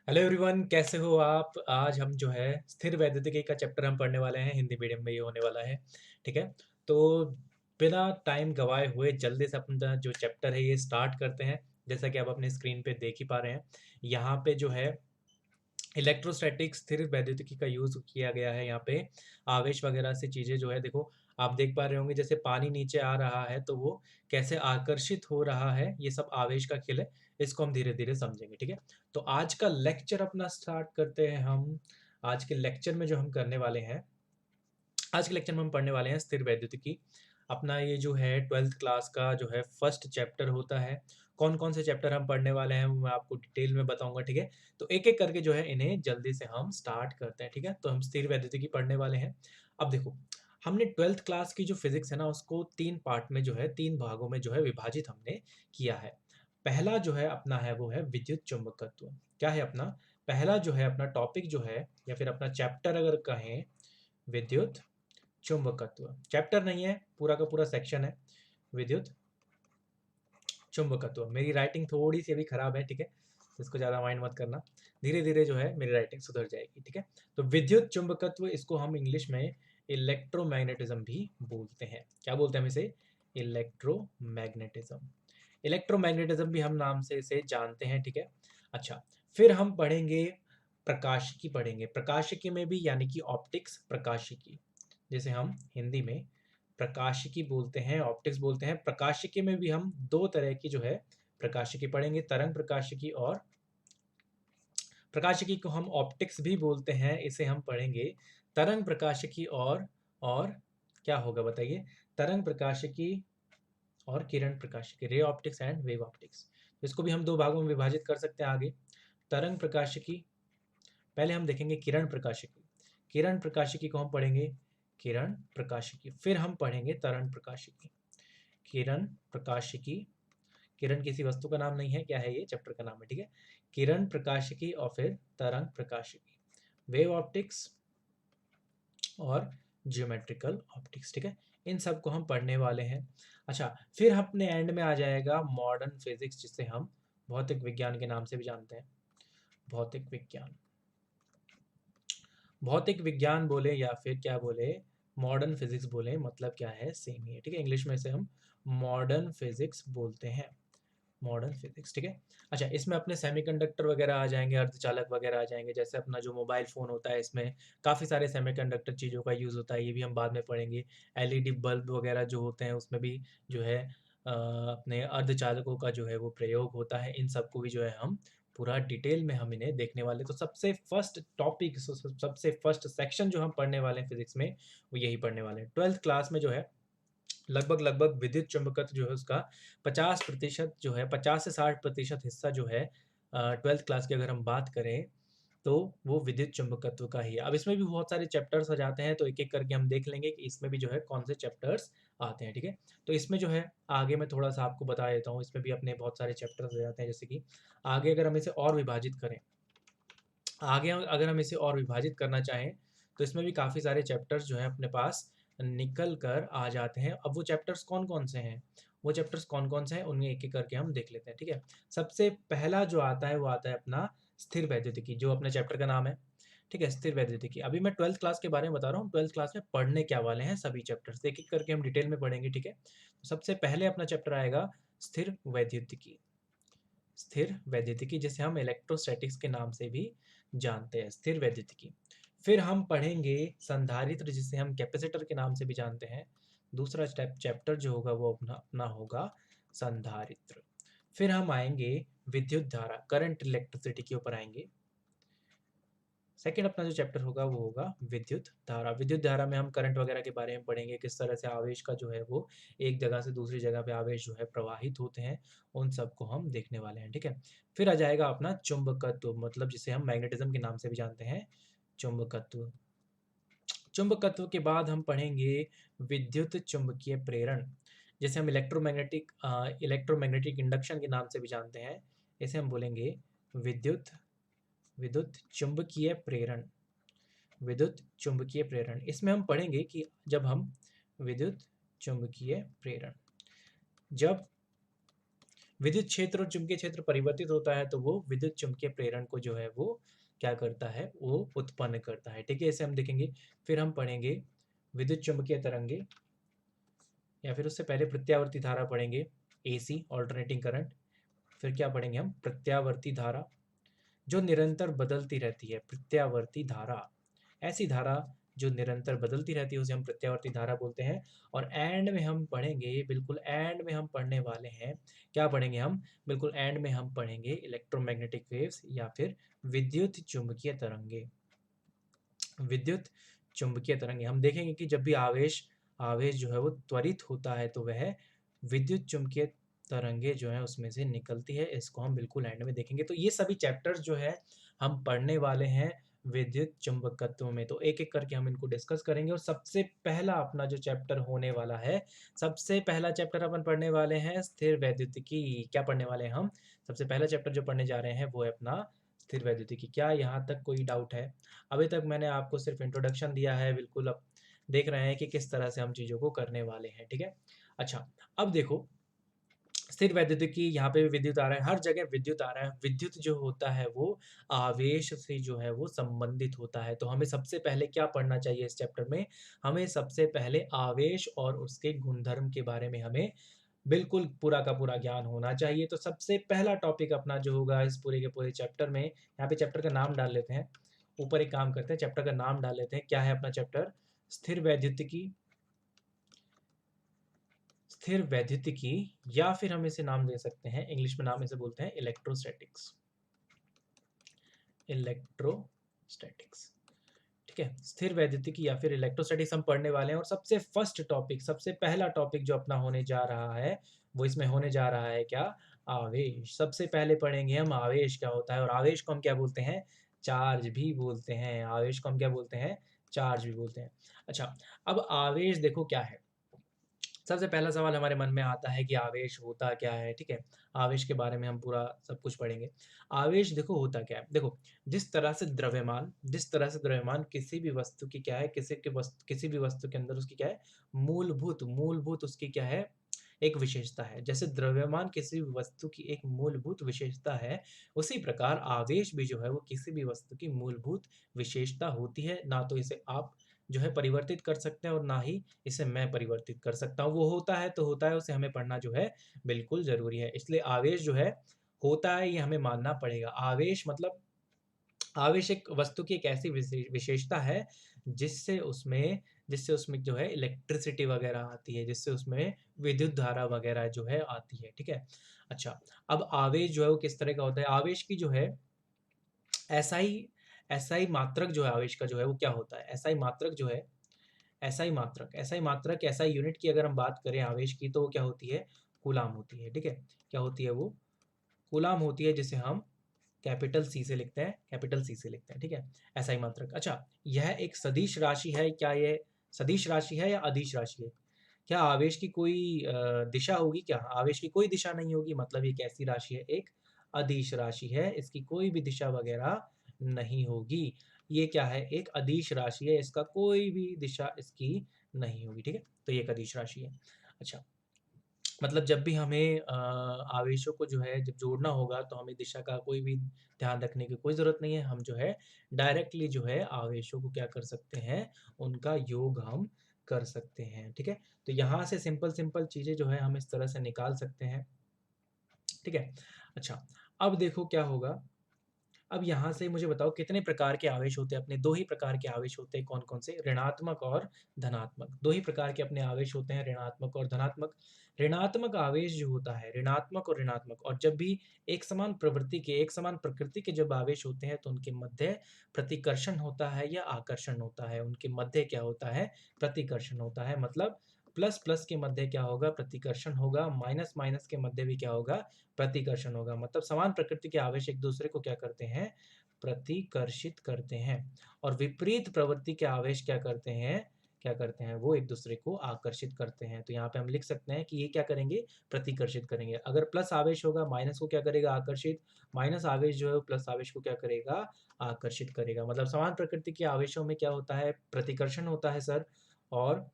Hello everyone, कैसे हो आप? आज हम जो है स्थिर वैद्युतिकी का चैप्टर हम पढ़ने वाले हैं। हिंदी मीडियम में ये होने वाला है। ठीक है। तो बिना टाइम गवाए हुए जल्दी से अपना जो चैप्टर है ये स्टार्ट करते हैं। जैसा कि आप अपने स्क्रीन पे देख ही पा रहे हैं, यहाँ पे जो है इलेक्ट्रोस्टैटिक स्थिर वैद्युतिकी का यूज़ किया गया है। यहाँ पे आवेश वगैरह से चीज़ें जो है, देखो आप देख पा रहे होंगे, जैसे पानी नीचे आ रहा है तो वो कैसे आकर्षित हो रहा है, ये सब आवेश का खेल है। इसको हम धीरे धीरे समझेंगे। ठीक है। तो आज का लेक्चर अपना स्टार्ट करते हैं हम। आज के लेक्चर में जो हम करने वाले हैं, आज के लेक्चर में हम पढ़ने वाले हैं स्थिर वैद्युतिकी। अपना ये जो है 12th क्लास का जो है फर्स्ट चैप्टर होता है। कौन कौन से चैप्टर हम पढ़ने वाले हैं वो मैं आपको डिटेल में बताऊंगा। ठीक है। तो एक एक करके जो है इन्हें जल्दी से हम स्टार्ट करते हैं। ठीक है। तो हम स्थिर वैद्युतिकी पढ़ने वाले हैं। अब देखो, हमने 12th क्लास की जो फिजिक्स है ना, उसको 3 पार्ट में जो है, 3 भागों में जो है विभाजित हमने किया है। पहला जो है अपना है वो है विद्युत चुंबकत्व। क्या है अपना पहला जो है अपना टॉपिक जो है, या फिर अपना चैप्टर अगर कहें, विद्युत चुंबकत्व। चैप्टर नहीं है, पूरा का पूरा सेक्शन है विद्युत चुंबकत्व। मेरी राइटिंग थोड़ी सी अभी खराब है। ठीक है। तो इसको ज़्यादा माइंड मत करना, धीरे धीरे जो है मेरी राइटिंग सुधर जाएगी। ठीक है। तो विद्युत चुंबकत्व, इसको हम इंग्लिश में इलेक्ट्रोमैग्नेटिज्म भी बोलते हैं। क्या बोलते हैं हम इसे? इलेक्ट्रोमैग्नेटिज्म। इलेक्ट्रोमैग्नेटिज्म भी हम नाम से इसे जानते हैं। ठीक है। अच्छा, फिर हम पढ़ेंगे प्रकाशिकी। पढ़ेंगे प्रकाशिकी में भी, यानी कि ऑप्टिक्स प्रकाशिकी, जिसे हम हिंदी में प्रकाशिकी बोलते हैं, ऑप्टिक्स बोलते हैं। प्रकाशिकी में भी हम 2 तरह की जो है प्रकाशिकी पढ़ेंगे, तरंग प्रकाशिकी। और प्रकाशिकी को हम ऑप्टिक्स भी बोलते हैं, इसे हम पढ़ेंगे तरंग प्रकाशिकी। और क्या होगा बताइए? तरंग प्रकाशिकी और किरण प्रकाशिकी, ray optics and wave optics. तो इसको भी हम 2 भागों में विभाजित कर सकते हैं आगे। तरंग प्रकाशिकी, पहले हम देखेंगे किरण प्रकाशिकी। किरण प्रकाशिकी को हम पढ़ेंगे किरण प्रकाशिकी, फिर हम पढ़ेंगे तरंग प्रकाशिकी। किरण प्रकाशिकी, किरण किसी वस्तु का नाम नहीं है, क्या है? ये चैप्टर का नाम है। ठीक है। किरण प्रकाशिकी और फिर तरंग प्रकाशिकी, वेव ऑप्टिक्स और जियोमेट्रिकल ऑप्टिक्स। ठीक है। इन सब को हम पढ़ने वाले हैं। अच्छा, फिर अपने एंड में आ जाएगा मॉडर्न फिजिक्स, जिसे हम भौतिक विज्ञान के नाम से भी जानते हैं। भौतिक विज्ञान, भौतिक विज्ञान बोले या फिर क्या बोले, मॉडर्न फिजिक्स बोले, मतलब क्या है? सेम ही है। ठीक है। इंग्लिश में इसे हम मॉडर्न फिजिक्स बोलते हैं। Modern physics. ठीक है। अच्छा, इसमें अपने सेमीकंडक्टर वगैरह आ जाएंगे, अर्धचालक वगैरह आ जाएंगे। जैसे अपना जो मोबाइल फ़ोन होता है, इसमें काफ़ी सारे सेमीकंडक्टर चीज़ों का यूज़ होता है, ये भी हम बाद में पढ़ेंगे। एलईडी बल्ब वगैरह जो होते हैं, उसमें भी जो है अपने अर्धचालकों का जो है वो प्रयोग होता है। इन सबको भी जो है हम पूरा डिटेल में हम इन्हें देखने वाले। तो सबसे फर्स्ट टॉपिक, सबसे फर्स्ट सेक्शन जो हम पढ़ने वाले हैं फिजिक्स में, वो यही पढ़ने वाले हैं। 12th क्लास में जो है लगभग लगभग विद्युत चुंबकत्व जो है उसका 50% जो है, 50 से 60% हिस्सा जो है 12th क्लास की अगर हम बात करें, तो वो विद्युत चुंबकत्व का ही है। अब इसमें भी बहुत सारे चैप्टर्स आ जाते हैं, तो एक एक करके हम देख लेंगे कि इसमें भी जो है कौन से चैप्टर्स आते हैं। ठीक है। तो इसमें जो है आगे मैं थोड़ा सा आपको बता देता हूँ, इसमें भी अपने बहुत सारे चैप्टर्स आ जाते हैं। जैसे कि आगे अगर हम इसे और विभाजित करें, आगे अगर हम इसे और विभाजित करना चाहें, तो इसमें भी काफ़ी सारे चैप्टर्स जो हैं अपने पास निकल कर आ जाते हैं। अब वो चैप्टर्स कौन-कौन से हैं? वो चैप्टर्स कौन-कौन से हैं, उन्हें एक-एक करके हम देख लेते हैं। ठीक है? सबसे पहला जो आता है, वो आता है अपना स्थिर वैद्युतिकी, जो अपने चैप्टर का नाम है। ठीक है? स्थिर वैद्युतिकी। अभी मैं 12th क्लास के बारे में बता रहा हूँ, 12th क्लास में पढ़ने क्या वाले हैं सभी चैप्टर्स, एक-एक करके हम डिटेल में पढ़ेंगे। ठीक है? तो सबसे पहले अपना चैप्टर आएगा स्थिर वैद्युतिकी। स्थिर वैद्युतिकी, जिसे हम इलेक्ट्रोस्टैटिक्स के नाम से भी जानते हैं, स्थिर वैद्युतिकी। फिर हम पढ़ेंगे संधारित्र, जिसे हम कैपेसिटर के नाम से भी जानते हैं। दूसरा स्टेप चैप्टर जो होगा वो अपना अपना होगा संधारित्र। फिर हम आएंगे विद्युत धारा, करंट इलेक्ट्रिसिटी के ऊपर आएंगे। सेकंड अपना जो चैप्टर होगा वो होगा विद्युत धारा। विद्युत धारा में हम करंट वगैरह के बारे में पढ़ेंगे, किस तरह से आवेश का जो है वो एक जगह से दूसरी जगह पे आवेश जो है प्रवाहित होते हैं, उन सबको हम देखने वाले हैं। ठीक है। फिर आ जाएगा अपना चुंबकत्व, मतलब जिसे हम मैग्नेटिज्म के नाम से भी जानते हैं, चुंबकत्व। चुंबकत्व के बाद हम पढ़ेंगे विद्युत चुंबकीय प्रेरण, जिसे हम इलेक्ट्रोमैग्नेटिक इंडक्शन के नाम से भी जानते हैं। इसे हम बोलेंगे विद्युत विद्युत चुंबकीय प्रेरण। विद्युत चुंबकीय प्रेरण, इसमें हम पढ़ेंगे कि जब हम विद्युत चुंबकीय प्रेरण, जब विद्युत क्षेत्र और चुंबकीय क्षेत्र परिवर्तित होता है तो वो विद्युत चुम्बकीय प्रेरण को जो है वो क्या करता है, वो उत्पन्न करता है। ठीक है, इसे हम देखेंगे। फिर हम पढ़ेंगे विद्युत चुम्बकीय तरंगे, या फिर उससे पहले प्रत्यावर्ती धारा पढ़ेंगे, एसी ऑल्टरनेटिंग करंट। फिर क्या पढ़ेंगे हम, प्रत्यावर्ती धारा जो निरंतर बदलती रहती है। प्रत्यावर्ती धारा, ऐसी धारा जो निरंतर बदलती रहती है उसे हम प्रत्यावर्ती धारा बोलते हैं। और एंड में हम पढ़ेंगे, बिल्कुल एंड में हम पढ़ने वाले हैं, क्या पढ़ेंगे हम, बिल्कुल एंड में हम पढ़ेंगे इलेक्ट्रोमैग्नेटिक वेव्स या फिर विद्युत चुम्बकीय तरंगे। विद्युत चुम्बकीय तरंगे हम देखेंगे कि जब भी आवेश आवेश जो है वो त्वरित होता है तो वह विद्युत चुम्बकीय तरंगे जो है उसमें से निकलती है। इसको हम बिल्कुल एंड में देखेंगे। तो ये सभी चैप्टर्स जो है हम पढ़ने वाले हैं विद्युत चुंबकत्व में। तो एक एक करके हम इनको डिस्कस करेंगे। और सबसे पहला अपना जो चैप्टर होने वाला है, सबसे पहला चैप्टर अपन पढ़ने वाले हैं स्थिर वैद्युतिकी। क्या पढ़ने वाले हैं हम, सबसे पहला चैप्टर जो पढ़ने जा रहे हैं वो है अपना स्थिर वैद्युतिकी। क्या यहाँ तक कोई डाउट है? अभी तक मैंने आपको सिर्फ इंट्रोडक्शन दिया है, बिल्कुल अब देख रहे हैं कि किस तरह से हम चीज़ों को करने वाले हैं। ठीक है, अच्छा अब देखो, स्थिर वैद्युतिकी, यहाँ पे भी विद्युत आ रहा है, हर जगह विद्युत आ रहा है। विद्युत जो होता है वो आवेश से जो है वो संबंधित होता है। तो हमें सबसे पहले क्या पढ़ना चाहिए इस चैप्टर में, हमें सबसे पहले आवेश और उसके गुणधर्म के बारे में हमें बिल्कुल पूरा का पूरा ज्ञान होना चाहिए। तो सबसे पहला टॉपिक अपना जो होगा इस पूरे के पूरे चैप्टर में, यहाँ पे चैप्टर का नाम डाल लेते हैं। ऊपर एक काम करते हैं, चैप्टर का नाम डाल लेते हैं। क्या है अपना चैप्टर, स्थिर वैद्युतिकी। स्थिर वैद्युतिकी, या फिर हम इसे नाम दे सकते हैं, इंग्लिश में नाम इसे बोलते हैं इलेक्ट्रोस्टैटिक्स। इलेक्ट्रोस्टैटिक्स, ठीक है, स्थिर वैद्युतिकी या फिर इलेक्ट्रोस्टैटिक्स हम पढ़ने वाले हैं। और सबसे फर्स्ट टॉपिक, सबसे पहला टॉपिक जो अपना होने जा रहा है वो इसमें होने जा रहा है क्या, आवेश। सबसे पहले पढ़ेंगे हम आवेश क्या होता है। और आवेश को हम क्या बोलते हैं, चार्ज भी बोलते हैं। आवेश को हम क्या बोलते हैं, चार्ज भी बोलते हैं। अच्छा, अब आवेश देखो क्या है। सबसे पहला सवाल हमारे मन में आता है कि आवेश होता क्या है। ठीक है, आवेश के बारे में हम पूरा सब कुछ पढ़ेंगे। आवेश देखो होता क्या है, देखो जिस तरह से द्रव्यमान किसी भी वस्तु की क्या है, किसी भी वस्तु के अंदर उसकी क्या है, मूलभूत मूलभूत उसकी क्या है, एक विशेषता है। जैसे द्रव्यमान किसी भी वस्तु की एक मूलभूत विशेषता है, उसी प्रकार आवेश भी जो है वो किसी भी वस्तु की मूलभूत विशेषता होती है। ना तो इसे आप जो है परिवर्तित कर सकते हैं और ना ही इसे मैं परिवर्तित कर सकता हूँ। वो होता है तो होता है, उसे हमें पढ़ना जो है बिल्कुल ज़रूरी है। इसलिए आवेश जो है होता है, ये हमें मानना पड़ेगा। आवेश मतलब, आवेश एक वस्तु की एक ऐसी विशेषता है जिससे उसमें जिससे उसमें जो है इलेक्ट्रिसिटी वगैरह आती है, जिससे उसमें विद्युत धारा वगैरह जो है आती है। ठीक है, अच्छा अब आवेश जो है वो किस तरह का होता है। आवेश की जो है ऐसा ही मात्रक जो है, आवेश का जो है वो क्या होता है, ऐसा ही मात्रक जो है, ऐसा ही यूनिट की अगर हम बात करें आवेश की तो वो क्या होती है, कूलाम होती है। ठीक है, क्या होती है वो, कूलाम होती है, जिसे हम कैपिटल सी से लिखते हैं, कैपिटल सी से लिखते हैं। ठीक है, ऐसा ही मात्रक। अच्छा, यह एक सदिश राशि है। क्या ये सदिश राशि है या अदिश राशि है? क्या आवेश की कोई दिशा होगी क्या? आवेश की कोई दिशा नहीं होगी, मतलब ये कैसी राशि है, एक अदिश राशि है, इसकी कोई भी दिशा वगैरह नहीं होगी। ये क्या है, एक अदिश राशि है, इसका कोई भी दिशा इसकी नहीं होगी। ठीक है, तो ये एक अदिश राशि है। अच्छा, मतलब जब भी हमें आवेशों को जो है जब जोड़ना होगा तो हमें दिशा का कोई भी ध्यान रखने की कोई ज़रूरत नहीं है। हम जो है डायरेक्टली जो है आवेशों को क्या कर सकते हैं, उनका योग हम कर सकते हैं। ठीक है, तो यहाँ से सिंपल सिंपल चीज़ें जो है हम इस तरह से निकाल सकते हैं। ठीक है, अच्छा अब देखो क्या होगा। अब यहाँ से मुझे बताओ कितने प्रकार के आवेश होते हैं अपने, दो ही प्रकार के आवेश होते हैं। कौन कौन से, ऋणात्मक और धनात्मक। दो ही प्रकार के अपने आवेश होते हैं, ऋणात्मक और धनात्मक। ऋणात्मक आवेश जो होता है, ऋणात्मक और ऋणात्मक, और जब भी एक समान प्रवृत्ति के, एक समान प्रकृति के जब आवेश होते हैं तो उनके मध्य प्रतिकर्षण होता है या आकर्षण होता है। उनके मध्य क्या होता है, प्रतिकर्षण होता है। मतलब प्लस प्लस के मध्य क्या होगा, प्रतिकर्षण होगा, माइनस माइनस के मध्य भी क्या होगा, प्रतिकर्षण होगा। मतलब समान प्रकृति के आवेश एक दूसरे को क्या करते हैं, प्रतिकर्षित करते हैं। और विपरीत प्रवृत्ति के आवेश क्या करते हैं, वो एक दूसरे को आकर्षित करते हैं। तो यहाँ पे हम लिख सकते हैं कि ये क्या करेंगे, प्रतिकर्षित करेंगे। अगर प्लस आवेश होगा, माइनस को क्या करेगा, आकर्षित। माइनस आवेश जो है प्लस आवेश को क्या करेगा, आकर्षित करेगा। मतलब समान प्रकृति के आवेशों में क्या होता है, प्रतिकर्षण होता है सर, और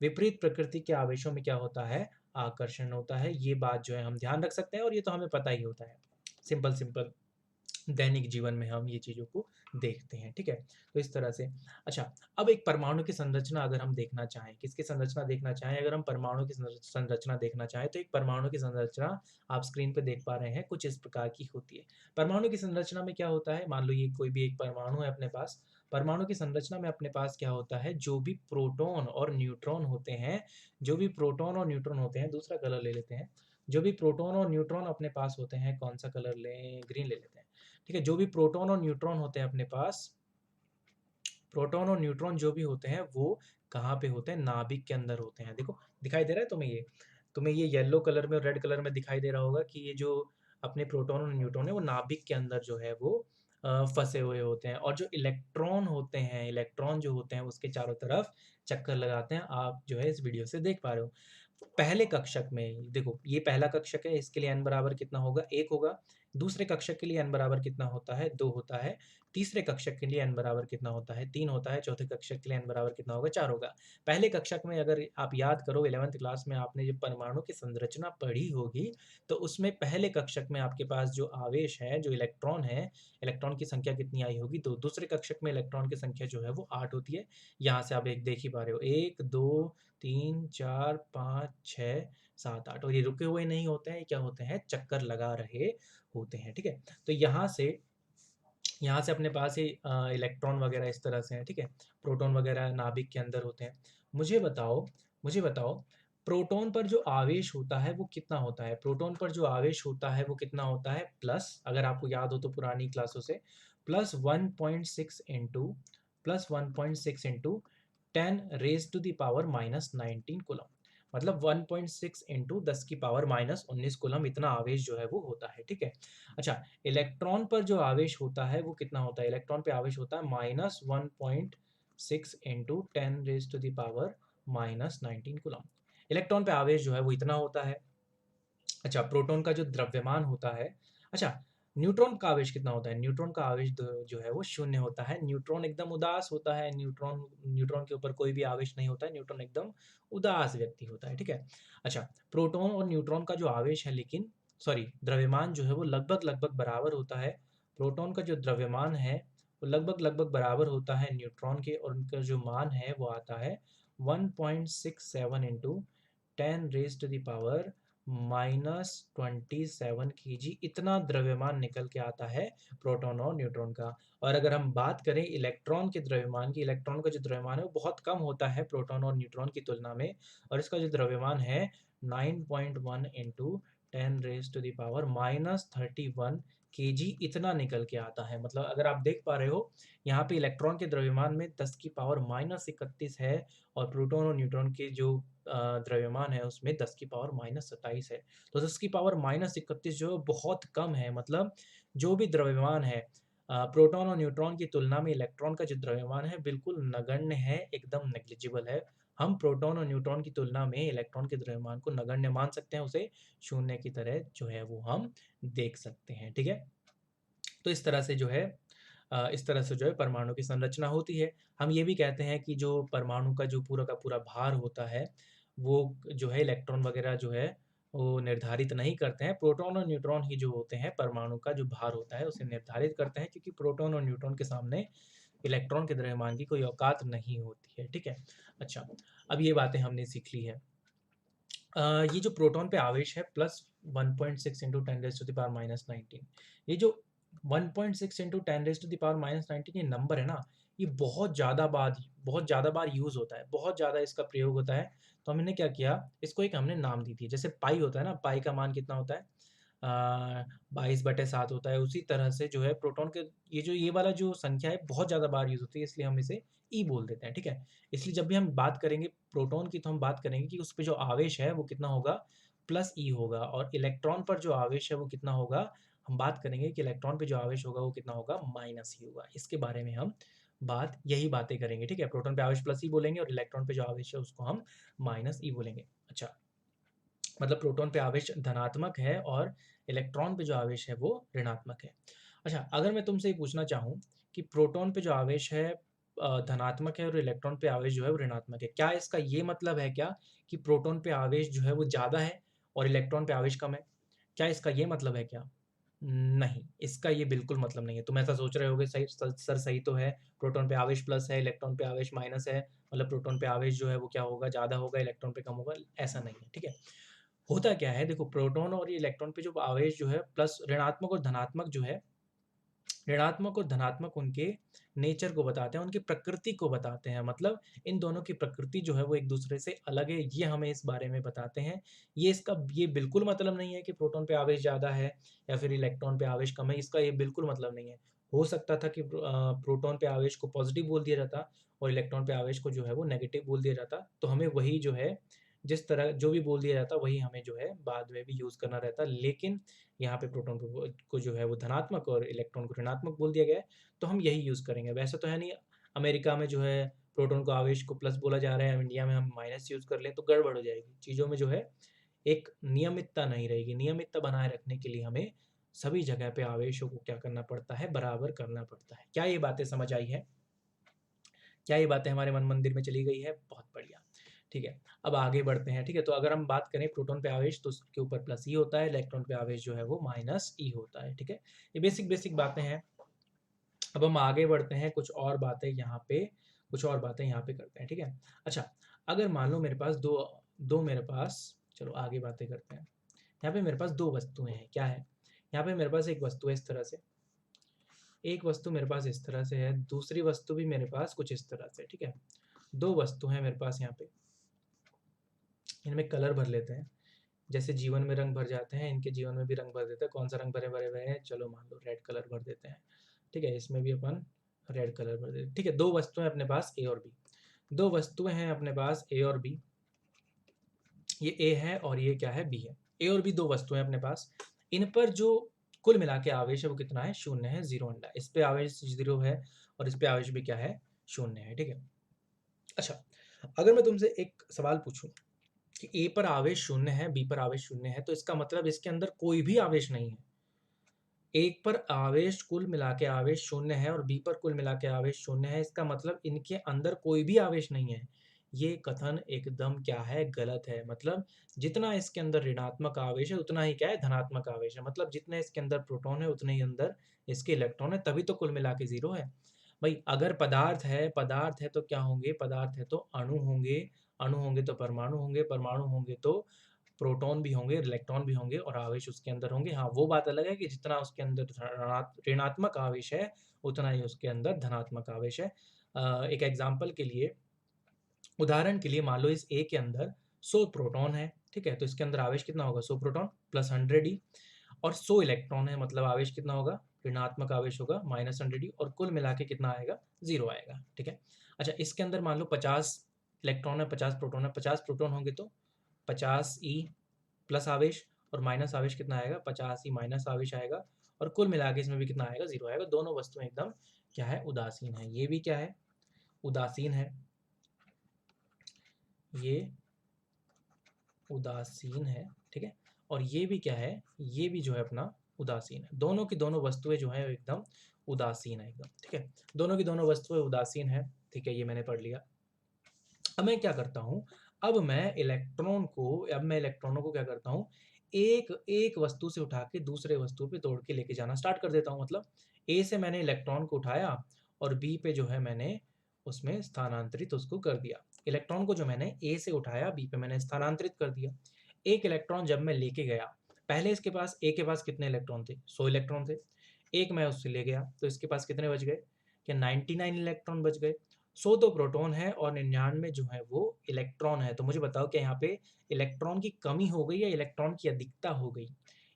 विपरीत प्रकृति के आवेशों में क्या होता है, आकर्षण होता है। ये बात जो है हम ध्यान रख सकते हैं और ये तो हमें पता ही होता है। सिंपल सिंपल दैनिक जीवन में हम ये चीज़ों को देखते हैं, ठीक है? तो इस तरह से अच्छा, अब एक परमाणु की संरचना अगर हम देखना चाहें, किसकी संरचना देखना चाहें? अगर हम परमाणु की संरचना देखना चाहें, तो एक परमाणु की संरचना आप स्क्रीन पे देख पा रहे हैं, कुछ इस प्रकार की होती है। परमाणु की संरचना में क्या होता है? मान लो ये कोई भी एक परमाणु है अपने पास, परमाणु की संरचना में अपने पास क्या होता है? जो भी प्रोटॉन और न्यूट्रॉन होते हैं, जो भी प्रोटॉन और न्यूट्रॉन होते हैं, दूसरा कलर ले लेते हैं। जो भी प्रोटॉन और न्यूट्रॉन अपने पास होते हैं, कौन-सा कलर लें? ग्रीन ले लेते हैं। ठीक है, जो भी प्रोटॉन और न्यूट्रॉन होते हैं अपने पास, प्रोटॉन और न्यूट्रॉन जो भी होते हैं वो कहाँ पे होते हैं? नाभिक के अंदर होते हैं। देखो, दिखाई दे रहा है तुम्हें ये? तुम्हें ये येलो कलर में और रेड कलर में दिखाई दे रहा होगा कि ये जो अपने प्रोटॉन और न्यूट्रॉन है वो नाभिक के अंदर जो है वो फँसे हुए होते हैं, और जो इलेक्ट्रॉन होते हैं, इलेक्ट्रॉन जो होते हैं उसके चारों तरफ चक्कर लगाते हैं। आप जो है इस वीडियो से देख पा रहे हो। पहले कक्षक में देखो, ये पहला कक्षक है, इसके लिए n बराबर कितना होगा? 1 होगा। दूसरे कक्षक के लिए n बराबर कितना होता है? 2 होता है। तीसरे कक्षक के लिए n बराबर कितना होता है? 3 होता है। चौथे कक्षक के लिए n बराबर कितना होगा? 4 होगा। पहले कक्षक में अगर आप याद करो 11th क्लास में आपने जब परमाणु की संरचना पढ़ी होगी, तो उसमें पहले कक्षक में आपके पास जो आवेश है, जो इलेक्ट्रॉन है, इलेक्ट्रॉन की संख्या कितनी आई होगी? 2। दूसरे कक्षक में इलेक्ट्रॉन की संख्या जो है वो 8 होती है। यहाँ से आप एक देख ही पा रहे हो, 1, 2, 3, 4, 5, 6, 7, 8, और ये रुके हुए नहीं होते हैं, ये क्या होते हैं? चक्कर लगा रहे होते हैं, ठीक है? तो यहाँ से अपने पास ये इलेक्ट्रॉन वगैरह इस तरह से हैं, ठीक है? प्रोटॉन वगैरह नाभिक के अंदर होते हैं। मुझे बताओ मुझे बताओ, प्रोटॉन पर जो आवेश होता है वो कितना होता है? प्रोटॉन पर जो आवेश होता है वो कितना होता है? प्लस, अगर आपको याद हो तो पुरानी क्लासों से, plus 1.6 into plus 1.6 into 10 raise to the power minus 19 coulomb. मतलब 1.6 इंटू 10 की पावर माइनस 19 कूलम, इतना आवेश जो है वो होता है, ठीक है? अच्छा, इलेक्ट्रॉन पर जो आवेश होता है वो कितना होता है? इलेक्ट्रॉन पे आवेश होता है minus 1.6 into 10 raise to the power minus 19 coulomb. Electron पे आवेश जो है वो इतना होता है। अच्छा, प्रोटॉन का जो द्रव्यमान होता है, अच्छा, न्यूट्रॉन का आवेश कितना होता है? न्यूट्रॉन का आवेश जो है वो 0 होता है। न्यूट्रॉन एकदम उदास होता है, न्यूट्रॉन न्यूट्रॉन के ऊपर कोई भी आवेश नहीं होता है, न्यूट्रॉन एकदम उदास व्यक्ति होता है, ठीक है? अच्छा, प्रोटॉन और न्यूट्रॉन का जो आवेश है, लेकिन सॉरी, द्रव्यमान जो है वो लगभग-लगभग बराबर होता है। प्रोटॉन का जो द्रव्यमान है, वो लगभग-लगभग बराबर होता है न्यूट्रॉन के, और उनका जो मान है वो आता है 1.67 into 10 raise to the power minus 27 KG, इतना द्रव्यमान निकल के आता है प्रोटॉन और न्यूट्रॉन का। और अगर हम बात करें इलेक्ट्रॉन के द्रव्यमान की, इलेक्ट्रॉन का जो द्रव्यमान है वो बहुत कम होता है प्रोटॉन और न्यूट्रॉन की तुलना में, और इसका जो द्रव्यमान है 9.1 into 10 raise to the power minus 31 KG, इतना निकल के आता है। मतलब अगर आप देख पा रहे हो, यहाँ पे इलेक्ट्रॉन के द्रव्यमान में 10 की पावर माइनस 31 है, और प्रोटॉन और न्यूट्रॉन के जो द्रव्यमान है उसमें 10 की पावर माइनस 27 है। तो 10 की पावर माइनस 31 जो है बहुत कम है। मतलब जो भी द्रव्यमान है प्रोटॉन और न्यूट्रॉन की तुलना में इलेक्ट्रॉन का जो द्रव्यमान है बिल्कुल नगण्य है, एकदम नेग्लिजिबल है। हम प्रोटॉन और न्यूट्रॉन की तुलना में इलेक्ट्रॉन के द्रव्यमान को नगण्य मान सकते हैं, उसे शून्य की तरह जो है वो हम देख सकते हैं, ठीक है? तो इस तरह से जो है इस तरह से जो है परमाणु की संरचना होती है। हम ये भी कहते हैं कि जो परमाणु का जो पूरा का पूरा भार होता है, वो जो है इलेक्ट्रॉन वगैरह जो है वो निर्धारित नहीं करते हैं। प्रोटॉन और न्यूट्रॉन ही जो होते हैं परमाणु का जो भार होता है उसे निर्धारित करते हैं, क्योंकि प्रोटॉन और न्यूट्रॉन के सामने इलेक्ट्रॉन के द्रव्यमान की कोई औकात नहीं होती है, ठीक है? अच्छा, अब ये बातें हमने सीख ली है। ये जो प्रोटॉन पे आवेश है plus 1.6 into 10 raise to the power minus 19, ये जो 1.6 into 10 raise to the power minus 19 ये नंबर है ना, ये बहुत ज़्यादा बार यूज़ होता है, बहुत ज़्यादा इसका प्रयोग होता है। तो हमने क्या किया, इसको एक हमने नाम दी थी। जैसे पाई होता है ना, पाई का मान कितना होता है? 22/7 होता है। उसी तरह से जो है प्रोटॉन के ये वाला जो संख्या है बहुत ज़्यादा बार यूज़ होती है, इसलिए हम इसे ई बोल देते हैं, ठीक है? इसलिए जब भी हम बात करेंगे प्रोटॉन की, तो हम बात करेंगे कि उस पे जो आवेश है वो कितना होगा? प्लस ई होगा, और इलेक्ट्रॉन पर जो आवेश है वो कितना होगा? हम बात करेंगे कि इलेक्ट्रॉन पे जो आवेश होगा वो कितना होगा? माइनस ई होगा। इसके बारे में हम यही बातें करेंगे, ठीक है? प्रोटॉन पे आवेश प्लस ई बोलेंगे और इलेक्ट्रॉन पे जो आवेश है उसको हम माइनस ई बोलेंगे। अच्छा, मतलब प्रोटॉन पे आवेश धनात्मक है और इलेक्ट्रॉन पे जो आवेश है वो ऋणात्मक है। अच्छा, अगर मैं तुमसे ये पूछना चाहूँ कि प्रोटॉन पे जो आवेश है धनात्मक है और इलेक्ट्रॉन पे आवेश जो है वो ऋणात्मक है। क्या इसका ये मतलब है क्या कि प्रोटॉन पे आवेश जो है वो ज़्यादा है और इलेक्ट्रॉन पे आवेश कम है? क्या इसका ये मतलब है क्या? नहीं, इसका ये बिल्कुल मतलब नहीं है। तुम ऐसा सोच रहे होगे सही सर सही तो है, प्रोटॉन पे आवेश प्लस है, इलेक्ट्रॉन पे आवेश माइनस है, मतलब प्रोटॉन पे आवेश जो है वो क्या होगा, ज़्यादा होगा, इलेक्ट्रॉन पे कम होगा, ऐसा नहीं है, ठीक है? होता क्या है देखो, प्रोटॉन और इलेक्ट्रॉन पे जो आवेश जो है प्लस ऋणात्मक और धनात्मक जो है, ऋणात्मक और धनात्मक उनके नेचर को बताते हैं, उनकी प्रकृति को बताते हैं। मतलब इन दोनों की प्रकृति जो है वो एक दूसरे से अलग है, ये हमें इस बारे में बताते हैं। ये बिल्कुल मतलब नहीं है कि प्रोटॉन पे आवेश ज़्यादा है या फिर इलेक्ट्रॉन पे आवेश कम है, इसका ये बिल्कुल मतलब नहीं है। हो सकता था कि प्रोटॉन पे आवेश को पॉजिटिव बोल दिया जाता और इलेक्ट्रॉन पे आवेश को जो है वो नेगेटिव बोल दिया जाता, तो हमें वही जो है जिस तरह जो भी बोल दिया जाता वही हमें जो है बाद में भी यूज़ करना रहता। लेकिन यहाँ पे प्रोटॉन को जो है वो धनात्मक और इलेक्ट्रॉन को ऋणात्मक बोल दिया गया है, तो हम यही यूज़ करेंगे। वैसे तो है नहीं, अमेरिका में जो है प्रोटॉन को आवेश को प्लस बोला जा रहा है, इंडिया में हम माइनस यूज़ कर लें तो गड़बड़ हो जाएगी। चीज़ों में जो है एक नियमितता नहीं रहेगी। नियमितता बनाए रखने के लिए हमें सभी जगह पे आवेशों को क्या करना पड़ता है, बराबर करना पड़ता है। क्या ये बातें समझ आई हैं? क्या ये बातें हमारे मन मंदिर में चली गई है? बहुत बढ़िया। ठीक है, अब आगे बढ़ते हैं। ठीक है, तो अगर हम बात करें प्रोटॉन पे आवेश तो उसके ऊपर प्लस ई होता है, इलेक्ट्रॉन पे आवेश जो है वो माइनस ई होता है। ठीक है, ये बेसिक बेसिक बातें हैं। अब हम आगे बढ़ते हैं, कुछ और बातें यहाँ पे करते हैं। ठीक है, अच्छा, अगर मान लो मेरे पास दो दो मेरे पास चलो आगे बातें करते हैं। यहाँ पे मेरे पास दो वस्तुएं हैं। क्या है, यहाँ पे मेरे पास एक वस्तु है इस तरह से, एक वस्तु मेरे पास इस तरह से है, दूसरी वस्तु भी मेरे पास कुछ इस तरह से। ठीक है, दो वस्तु हैं मेरे पास यहाँ पे, इनमें कलर भर लेते हैं। जैसे जीवन में रंग भर जाते हैं, इनके जीवन में भी रंग भर देते हैं। कौन सा रंग भरे भरे हुए हैं? चलो मान लो रेड कलर भर देते हैं। ठीक है, इसमें भी अपन रेड कलर भर देते हैं। ठीक है, दो वस्तुएं अपने पास ए और बी, दो वस्तुएं हैं अपने पास ए और बी। ये ए है और ये क्या है, बी है। ए और बी दो वस्तुएं अपने पास, इन पर जो कुल मिला के आवेश है वो कितना है? शून्य है, जीरो अंडा। इस पे आवेश जीरो है और इस पे आवेश भी क्या है? शून्य है। ठीक है, अच्छा, अगर मैं तुमसे एक सवाल पूछूं कि ए पर आवेश शून्य है, बी पर आवेश शून्य है, तो इसका मतलब इसके अंदर कोई भी आवेश नहीं है। एक पर आवेश कुल मिला के आवेश शून्य है और बी पर कुल मिला के आवेश शून्य है, इसका मतलब इनके अंदर कोई भी आवेश नहीं है। ये कथन एकदम क्या है? गलत है। मतलब जितना इसके अंदर ऋणात्मक आवेश है उतना ही क्या है? धनात्मक आवेश है। मतलब जितने इसके अंदर प्रोटॉन है उतने ही अंदर इसके इलेक्ट्रॉन है, तभी तो कुल मिला के जीरो है। भाई अगर पदार्थ है तो क्या होंगे? पदार्थ है तो अणु होंगे, अणु होंगे तो परमाणु होंगे, परमाणु होंगे तो प्रोटॉन भी होंगे, इलेक्ट्रॉन भी होंगे और आवेश उसके अंदर होंगे। हाँ, वो बात अलग है कि जितना उसके अंदर ऋणात्मक आवेश है, उतना ही उसके अंदर धनात्मक आवेश है। एक एग्जांपल के लिए, उदाहरण के लिए मान लो इस ए के अंदर 100 प्रोटॉन है, ठीक है? तो इसके अंदर आवेश कितना होगा? 100 प्रोटॉन प्लस 100 ई, और 100 इलेक्ट्रॉन है, मतलब आवेश कितना होगा? ऋणात्मक आवेश होगा माइनस 100 ई, और कुल मिला के कितना आएगा? 0 आएगा, ठीक है? अच्छा, इसके अंदर मान लो 50 इलेक्ट्रॉन है, 50 प्रोटॉन है, 50 प्रोटॉन होंगे तो 50 ई प्लस आवेश और माइनस आवेश कितना आएगा? 50 ही माइनस आवेश आएगा, और कुल मिला के इसमें भी कितना आएगा? 0 आएगा। दोनों वस्तुएं एकदम क्या है? उदासीन है। ये भी क्या है? उदासीन है। ये उदासीन है, ठीक है? और ये भी क्या है? ये भी जो है अपना उदासीन है। दोनों की दोनों वस्तुएं जो है एकदम उदासीन है एकदम, ठीक है? दोनों की दोनों वस्तुएं उदासीन है, ठीक है? ये मैंने पढ़ लिया। अब मैं क्या करता हूँ, अब मैं इलेक्ट्रॉनों को क्या करता हूँ, एक एक वस्तु से उठा के दूसरे वस्तु पे तोड़ के लेके जाना स्टार्ट कर देता हूँ। मतलब ए से मैंने इलेक्ट्रॉन को उठाया और बी पे जो है मैंने उसमें स्थानांतरित उसको कर दिया। इलेक्ट्रॉन को जो मैंने ए से उठाया बी पे मैंने स्थानांतरित कर दिया। एक इलेक्ट्रॉन जब मैं लेके गया, पहले इसके पास ए के पास कितने इलेक्ट्रॉन थे? 100 इलेक्ट्रॉन थे। एक मैं उससे ले गया तो इसके पास कितने बच गए? क्या 99 इलेक्ट्रॉन बच गए? 100 तो प्रोटॉन है और 99 जो है वो इलेक्ट्रॉन है। तो मुझे बताओ कि यहाँ पे इलेक्ट्रॉन की कमी हो गई या इलेक्ट्रॉन की अधिकता हो गई?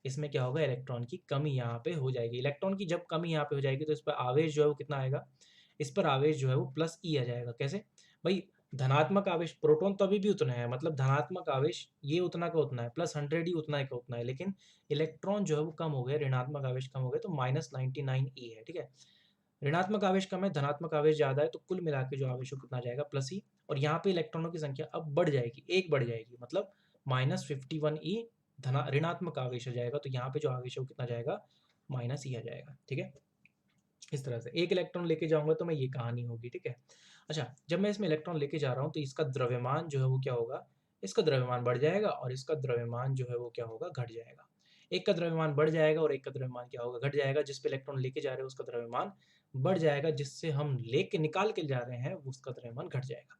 इसमें क्या होगा? इलेक्ट्रॉन की कमी यहाँ पे हो जाएगी। इलेक्ट्रॉन की जब कमी यहाँ पे हो जाएगी तो इस पर आवेश जो है वो कितना आएगा? इस पर आवेश जो है वो प्लस ई आ जाएगा। कैसे भाई? धनात्मक आवेश प्रोटॉन तो अभी भी उतना है, मतलब धनात्मक आवेश ये उतना का उतना है, प्लस 100 ही उतना का उतना है, लेकिन इलेक्ट्रॉन जो है वो कम हो गए, ऋणात्मक आवेश कम हो गए, तो माइनस 99 ई है, ठीक है? ऋणात्मक आवेश कम है, धनात्मक आवेश ज़्यादा है, तो कुल मिला के जो आवेश हो कितना जाएगा? प्लस ई। और यहाँ पे इलेक्ट्रॉनों की संख्या अब बढ़ जाएगी, एक बढ़ जाएगी, मतलब -51 ई ऋणात्मक आवेश आ जाएगा। तो यहाँ पे जो आवेश है वो कितना जाएगा? माइनस ई आ जाएगा, ठीक है? इस तरह से एक इलेक्ट्रॉन लेके जाऊंगा तो मैं ये कहानी होगी, ठीक है। अच्छा, जब मैं इसमें इलेक्ट्रॉन लेके जा रहा हूँ तो इसका द्रव्यमान जो है वो क्या होगा, इसका द्रव्यमान बढ़ जाएगा और इसका द्रव्यमान जो है वो क्या होगा, घट जाएगा। एक का द्रव्यमान बढ़ जाएगा और एक का द्रव्यमान क्या होगा, घट जाएगा। जिस पे इलेक्ट्रॉन लेके जा रहे हैं उसका द्रव्यमान बढ़ जाएगा, जिससे हम लेके निकाल के जा रहे हैं उसका द्रव्यमान घट जाएगा।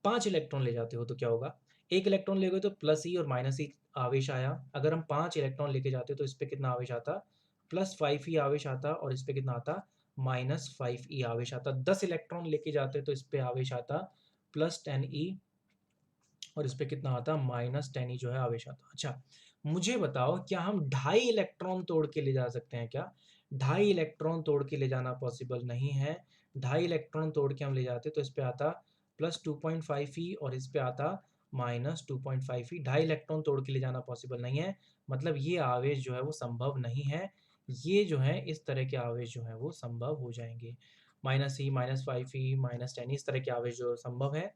5 इलेक्ट्रॉन ले जाते हो तो क्या होगा, एक इलेक्ट्रॉन ले गए तो प्लस ई और माइनस ई आवेश आया। अगर हम 5 इलेक्ट्रॉन लेके जाते तो इस पे कितना आवेश आता, +5 ई आवेश आता, और इस पे कितना आता, -5 ई आवेश आता। 10 इलेक्ट्रॉन लेके जाते तो इस पे आवेश आता +10 ई, और इस पे कितना आता, -10 ई जो है आवेश आता। अच्छा, मुझे बताओ क्या हम 2.5 इलेक्ट्रॉन तोड़ के ले जा सकते हैं क्या? 2.5 इलेक्ट्रॉन तोड़ के ले जाना पॉसिबल नहीं है। 2.5 इलेक्ट्रॉन तोड़ के हम ले जाते तो इस पे आता +2.5 ई और इस पे आता -2.5 ई। 2.5 इलेक्ट्रॉन तोड़ के ले जाना पॉसिबल नहीं है, मतलब ये आवेश जो है वो संभव नहीं है। ये जो है इस तरह के आवेश जो है वो संभव हो जाएंगे। -e, -5 ई, -10 इस तरह के आवेश जो संभव है।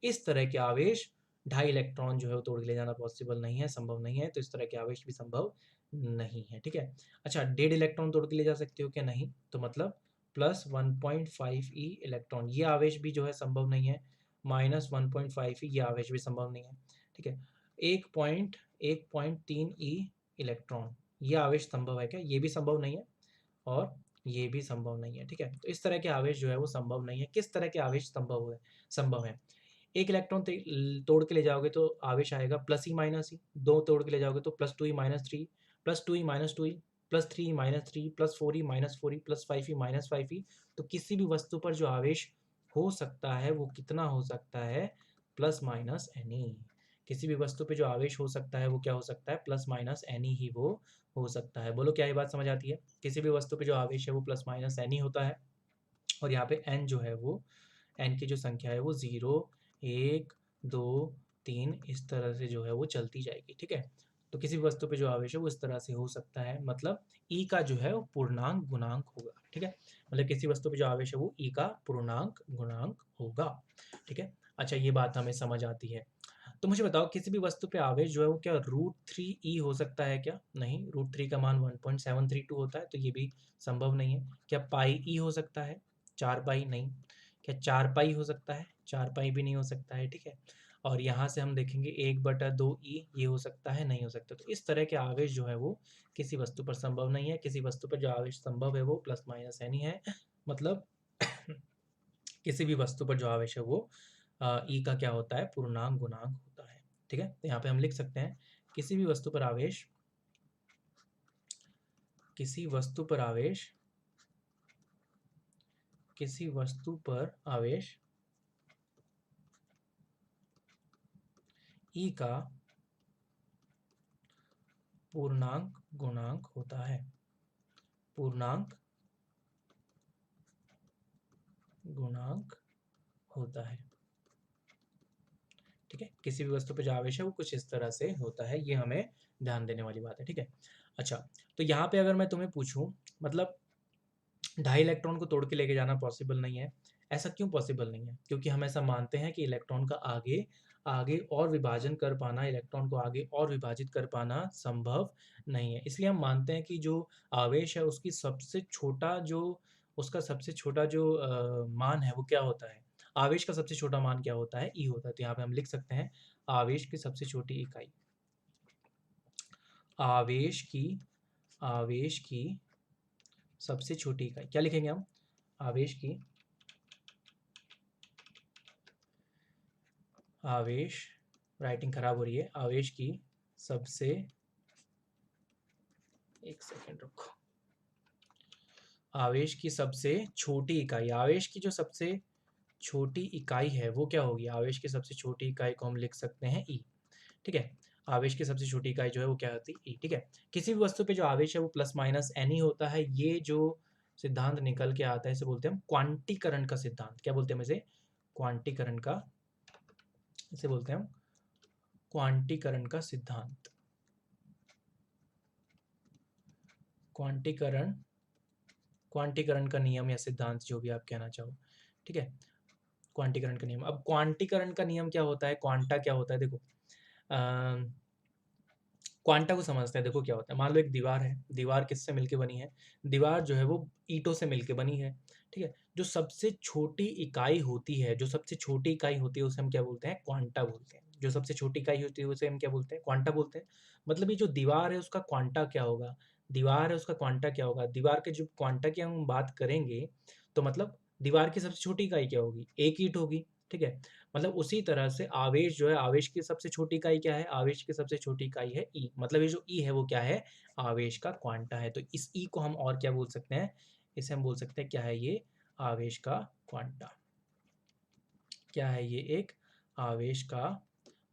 इस तरह के आवेश 2.5 इलेक्ट्रॉन जो है वो तोड़ के ले जाना पॉसिबल नहीं है, संभव नहीं है, तो इस तरह के आवेश भी संभव नहीं है, ठीक है। अच्छा, 1.5 इलेक्ट्रॉन तोड़ के ले जा सकते हो क्या? नहीं, तो मतलब +1.5 ई इलेक्ट्रॉन, ये आवेश भी जो है संभव नहीं है। -1.5 ई, ये आवेश भी संभव नहीं है, ठीक है। 1.3 ई इलेक्ट्रॉन, ये आवेश संभव है क्या? ये भी संभव नहीं है और ये भी संभव नहीं है, ठीक है। तो इस तरह के आवेश जो है वो संभव नहीं है। किस तरह के आवेश संभव है? एक इलेक्ट्रॉन तोड़ के ले जाओगे तो आवेश आएगा +e -e, 2 तोड़ के ले जाओगे तो +2e -3, +2e -2e, +3e -3, +4e -4e, +5e -5e। तो किसी भी वस्तु पर जो आवेश हो सकता है वो कितना हो सकता है, ±ne। किसी भी वस्तु पे जो आवेश हो सकता है वो क्या हो सकता है, ±ne ही वो हो सकता है। बोलो क्या ये बात समझ आती है? किसी भी वस्तु पे जो आवेश है वो ±ne होता है, और यहाँ पे n जो है वो, n की जो संख्या है वो 0, 1, 2, 3 इस तरह से जो है वो चलती जाएगी, ठीक है। तो किसी भी वस्तु पे जो आवेश है वो इस तरह से हो सकता है, मतलब E का जो है वो पूर्णांक गुणांक होगा, ठीक है। मतलब किसी वस्तु पे जो आवेश है वो E का पूर्णांक गुणांक होगा, ठीक है। अच्छा, ये बात हमें समझ आती है। तो मुझे बताओ किसी भी वस्तु पे आवेश जो है वो क्या √3e हो सकता है क्या? नहीं, √3 का मान 1.732 होता है, तो ये भी संभव नहीं है। क्या पाई e हो सकता है? 4 पाई नहीं। क्या 4 पाई हो सकता है? 4 पाई भी नहीं हो सकता है, ठीक है। और यहाँ से हम देखेंगे 1/2e, ये हो सकता है? नहीं हो सकता। तो इस तरह के आवेश जो है वो किसी वस्तु पर संभव नहीं है। किसी वस्तु पर जो आवेश संभव है वो ±n ही है, मतलब किसी भी वस्तु पर जो आवेश है वो ई का क्या होता है, पूर्णांक गुणांक होता है, ठीक है। तो यहाँ पे हम लिख सकते हैं किसी भी वस्तु पर आवेश, किसी वस्तु पर आवेश, किसी वस्तु पर आवेश ई का पूर्णांक गुणांक होता है, पूर्णांक गुणांक होता है, ठीक है। किसी भी वस्तु पर जो आवेश है वो कुछ इस तरह से होता है, ये हमें ध्यान देने वाली बात है, ठीक है। अच्छा, तो यहाँ पे अगर मैं तुम्हें पूछूं, मतलब 2.5 इलेक्ट्रॉन को तोड़ के लेके जाना पॉसिबल नहीं है। ऐसा क्यों पॉसिबल नहीं है? क्योंकि हम ऐसा मानते हैं कि इलेक्ट्रॉन का आगे आगे और विभाजन कर पाना, इलेक्ट्रॉन को आगे और विभाजित कर पाना संभव नहीं है। इसलिए हम मानते हैं कि जो आवेश है उसकी सबसे छोटा जो उसका सबसे छोटा जो मान है वो क्या होता है? आवेश का सबसे छोटा मान क्या होता है? ई होता है। तो यहाँ पे हम लिख सकते हैं आवेश की सबसे छोटी इकाई, आवेश की आवेश की सबसे छोटी इकाई क्या लिखेंगे हम? आवेश की आवेश, राइटिंग खराब हो रही है, आवेश की सबसे, एक सेकेंड रुको, आवेश की सबसे छोटी इकाई, आवेश की जो सबसे छोटी इकाई है वो क्या होगी? आवेश की सबसे छोटी इकाई को हम लिख सकते हैं ई, ठीक है। आवेश की सबसे छोटी इकाई जो है वो क्या होती है? ई, ठीक है। किसी भी वस्तु पे जो आवेश है वो ±n ही होता है। ये जो सिद्धांत निकल के आता है इसे बोलते हैं हम क्वांटीकरण का सिद्धांत। क्या बोलते हैं हम इसे? क्वांटीकरण का, इसे बोलते हैं हम क्वांटीकरण का सिद्धांत। क्वांटीकरण, क्वांटीकरण का नियम या सिद्धांत जो भी आप कहना चाहो, ठीक है। क्वांटीकरण का नियम। अब क्वांटीकरण का नियम क्या होता है, क्वांटा क्या होता है? देखो, क्वांटा को समझते हैं। देखो क्या होता है, मान लो एक दीवार है, दीवार किससे मिलके बनी है? दीवार जो है वो ईंटों से मिलके बनी है, ठीक है? जो सबसे छोटी इकाई होती है, जो सबसे छोटी इकाई होती है उसे हम क्या बोलते हैं? क्वांटा बोलते हैं। जो सबसे छोटी इकाई होती है उसे हम क्या बोलते हैं? क्वांटा बोलते हैं। मतलब ये जो दीवार है उसका क्वांटा क्या होगा? दीवार है उसका क्वांटा क्या होगा? दीवार के जो क्वांटा की हम बात करेंगे, तो मतलब दीवार की सबसे छोटी इकाई क्या होगी? एक ईंट होगी, ठीक है? मतलब उसी तरह से आवेश जो है, आवेश की सबसे छोटी इकाई क्या है? आवेश की सबसे छोटी इकाई है ई। मतलब ये जो ई है वो क्या है? आवेश का क्वांटा है। तो इस ई को हम और क्या बोल सकते हैं? इसे हम बोल सकते हैं क्या है ये? आवेश का क्वांटा। क्या है ये? एक आवेश का,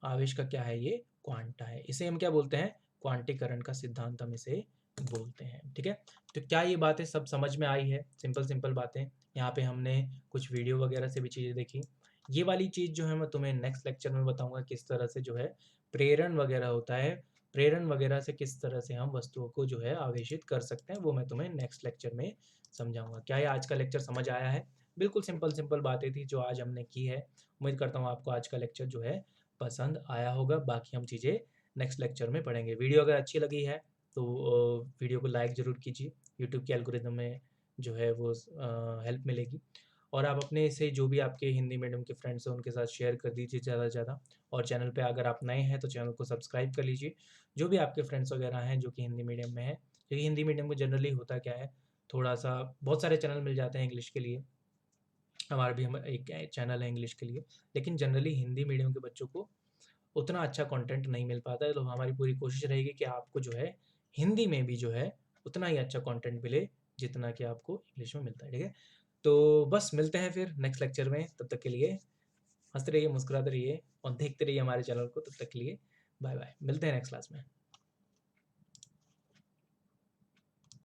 आवेश का क्या है ये? क्वांटा है। इसे हम क्या बोलते हैं? क्वांटीकरण का सिद्धांत हम इसे बोलते हैं, ठीक है? तो क्या ये बातें सब समझ में आई है? सिंपल सिंपल बातें। यहाँ पे हमने कुछ वीडियो वगैरह से भी चीज़ें देखी। ये वाली चीज़ जो है मैं तुम्हें नेक्स्ट लेक्चर में बताऊंगा, किस तरह से जो है प्रेरण वगैरह होता है, प्रेरण वगैरह से किस तरह से हम वस्तुओं को जो है आवेशित कर सकते हैं, वो मैं तुम्हें नेक्स्ट लेक्चर में समझाऊंगा। क्या ये आज का लेक्चर समझ आया है? बिल्कुल सिंपल सिंपल बातें थी जो आज हमने की है। उम्मीद करता हूँ आपको आज का लेक्चर जो है पसंद आया होगा। बाकी हम चीज़ें नेक्स्ट लेक्चर में पढ़ेंगे। वीडियो अगर अच्छी लगी है तो वीडियो को लाइक ज़रूर कीजिए। यूट्यूब के एल्गोरिदम में जो है वो हेल्प मिलेगी। और आप अपने से जो भी आपके हिंदी मीडियम के फ्रेंड्स हैं उनके साथ शेयर कर दीजिए ज़्यादा से ज़्यादा। और चैनल पे अगर आप नए हैं तो चैनल को सब्सक्राइब कर लीजिए। जो भी आपके फ्रेंड्स वगैरह हैं जो कि हिंदी मीडियम में हैं, क्योंकि हिंदी मीडियम में जनरली होता क्या है, थोड़ा सा बहुत सारे चैनल मिल जाते हैं इंग्लिश के लिए। हमारा भी हम एक चैनल है इंग्लिश के लिए, लेकिन जनरली हिंदी मीडियम के बच्चों को उतना अच्छा कंटेंट नहीं मिल पाता है। तो हमारी पूरी कोशिश रहेगी कि आपको जो है हिंदी में भी जो है उतना ही अच्छा कंटेंट मिले जितना कि आपको इंग्लिश में मिलता है, ठीक है? तो बस मिलते हैं फिर नेक्स्ट लेक्चर में। तब तक के लिए हंसते रहिए, मुस्कुराते रहिए और देखते रहिए हमारे चैनल को। तब तक के लिए बाय बाय। मिलते हैं नेक्स्ट क्लास में।